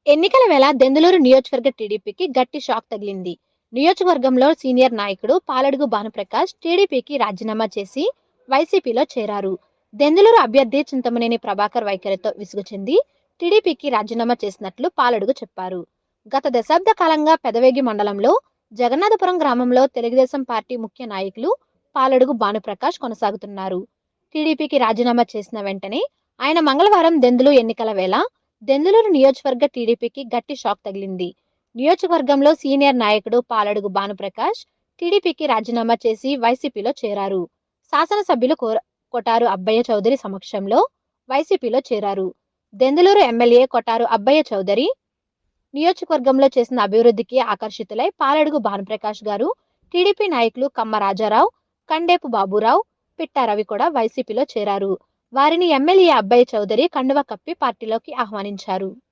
ఎన్నికల వేళ దెందులూరు నియోజకవర్గ టీడీపీకి గట్టి షాక్ తగిలింది. నియోజకవర్గంలో సీనియర్ నాయకుడు పాలడుగు భానుప్రకాష్ టీడీపీకి రాజీనామా చేసి వైసీపీలో చేరారు. దెందులూరు అభ్యర్థి చింతమనేని ప్రభాకర్ వైఖరితో విసుగు చెంది టీడీపీకి రాజీనామా చేసినట్లు పాలడుగు చెప్పారు. గత దశాబ్ద కాలంగా పెదవేగి మండలంలో జగన్నాథపురం గ్రామంలో తెలుగుదేశం పార్టీ ముఖ్య నాయకులు పాలడుగు భానుప్రకాష్ కొనసాగుతున్నారు. టీడీపీకి రాజీనామా చేసిన వెంటనే ఆయన మంగళవారం దెందులు ఎన్నికల వేళ దెందులూరు నియోజకవర్గ టీడీపీకి గట్టి షాక్ తగిలింది. నియోజకవర్గంలో సీనియర్ నాయకుడు పాలడుగు భానుప్రకాష్ టీడీపీకి రాజీనామా చేసి వైసీపీలో చేరారు. శాసనసభ్యులు కొటారు అబ్బయ్య చౌదరి సమక్షంలో వైసీపీలో చేరారు. దెందులూరు ఎమ్మెల్యే కొటారు అబ్బయ్య చౌదరి నియోజకవర్గంలో చేసిన అభివృద్ధికి ఆకర్షితులై పాలడుగు భానుప్రకాష్ గారు, టీడీపీ నాయకులు కమ్మ రాజారావు, కండేపు బాబురావు, పిట్టా రవి కూడా వైసీపీలో చేరారు. వారిని ఎమ్మెల్యే అబ్బయ్య చౌదరి కండువా కప్పి పార్టీలోకి ఆహ్వానించారు.